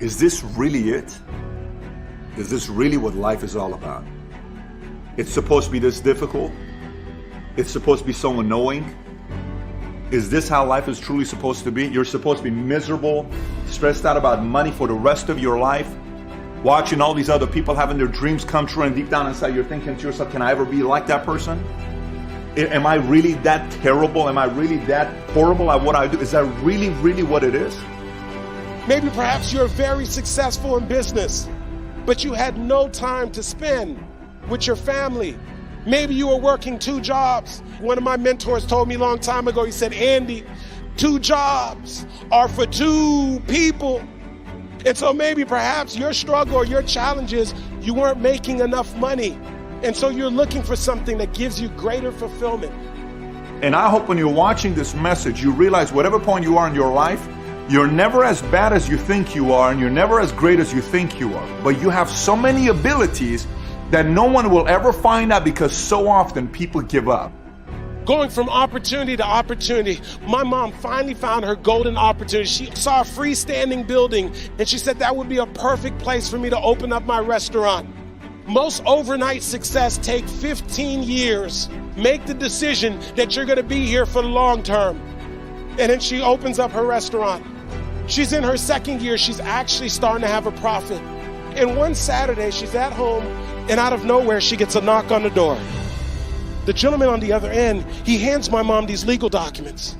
is this really it? Is this really what life is all about? It's supposed to be this difficult? It's supposed to be so annoying? Is this how life is truly supposed to be? You're supposed to be miserable, stressed out about money for the rest of your life, watching all these other people having their dreams come true, and deep down inside you're thinking to yourself, can I ever be like that person? Am I really that terrible? Am I really that horrible at what I do? Is that really, really what it is? Maybe perhaps you're very successful in business, but you had no time to spend with your family. Maybe you were working 2 jobs. One of my mentors told me a long time ago, he said, Andy, 2 jobs are for 2 people. And so maybe perhaps your struggle or your challenge is you weren't making enough money. And so you're looking for something that gives you greater fulfillment. And I hope when you're watching this message, you realize whatever point you are in your life, you're never as bad as you think you are, and you're never as great as you think you are. But you have so many abilities that no one will ever find out, because so often people give up. Going from opportunity to opportunity, my mom finally found her golden opportunity. She saw a freestanding building, and she said that would be a perfect place for me to open up my restaurant. Most overnight success take 15 years. Make the decision that you're going to be here for the long term. And then she opens up her restaurant. She's in her 2nd year. She's actually starting to have a profit. And one Saturday, she's at home, and out of nowhere, she gets a knock on the door. The gentleman on the other end, he hands my mom these legal documents.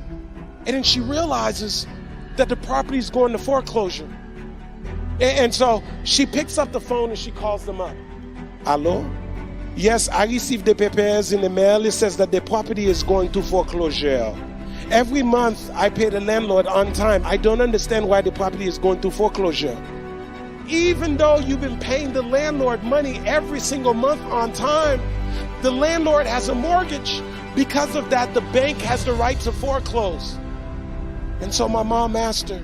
And then she realizes that the property is going to foreclosure. And so she picks up the phone and she calls them up. Hello? Yes, I received the papers in the mail. It says that the property is going to foreclosure. Every month, I pay the landlord on time. I don't understand why the property is going to foreclosure. Even though you've been paying the landlord money every single month on time, the landlord has a mortgage. Because of that, the bank has the right to foreclose. And so my mom asked her,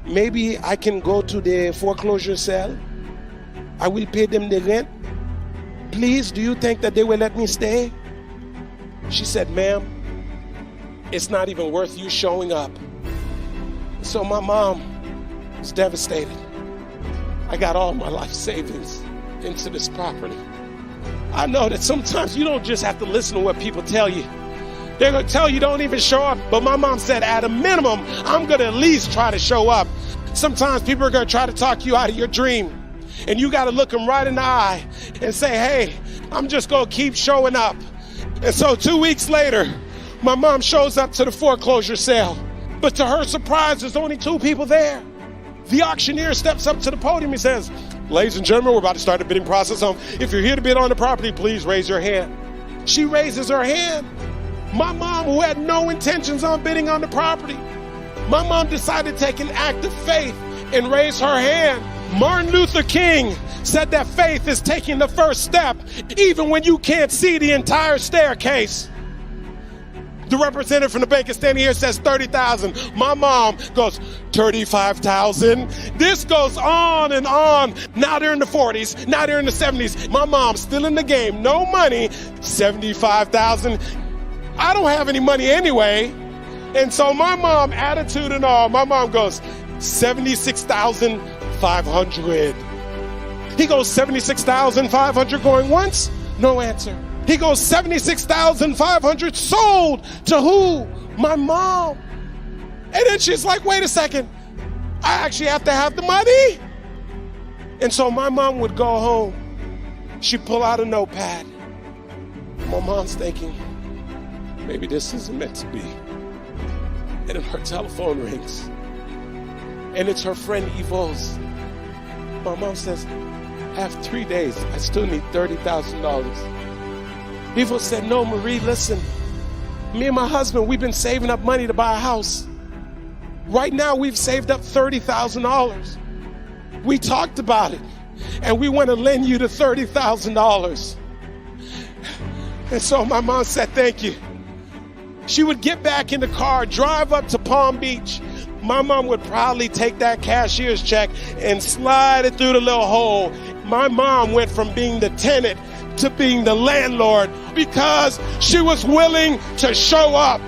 maybe I can go to the foreclosure sale? I will pay them the rent. Please, do you think that they will let me stay? She said, ma'am, it's not even worth you showing up. So my mom was devastated. I got all my life savings into this property. I know that sometimes you don't just have to listen to what people tell you. They're going to tell you don't even show up. But my mom said, at a minimum, I'm going to at least try to show up. Sometimes people are going to try to talk you out of your dream. And you got to look them right in the eye and say, hey, I'm just going to keep showing up. And so 2 weeks later, my mom shows up to the foreclosure sale. But to her surprise, there's only 2 people there. The auctioneer steps up to the podium and says, ladies and gentlemen, we're about to start the bidding process. If you're here to bid on the property, please raise your hand. She raises her hand. My mom, who had no intentions on bidding on the property, my mom decided to take an act of faith and raise her hand. Martin Luther King said that faith is taking the first step, even when you can't see the entire staircase. The representative from the bank is standing here, says 30,000. My mom goes, 35,000. This goes on and on. Now they're in the 40s. Now they're in the 70s. My mom's still in the game. No money. 75,000. I don't have any money anyway. And so my mom, attitude and all, my mom goes, 76,500. He goes, 76,500 going once? No answer. He goes, 76,500 sold to who? My mom. And then she's like, wait a second. I actually have to have the money. And so my mom would go home. She'd pull out a notepad. My mom's thinking, maybe this isn't meant to be. And then her telephone rings. And it's her friend Yvonne's. My mom says, I have 3 days. I still need $30,000. Yvonne said, no, Marie, listen. Me and my husband, we've been saving up money to buy a house. Right now, we've saved up $30,000. We talked about it, and we want to lend you the $30,000. And so my mom said, thank you. She would get back in the car, drive up to Palm Beach. My mom would proudly take that cashier's check and slide it through the little hole. My mom went from being the tenant to being the landlord because she was willing to show up.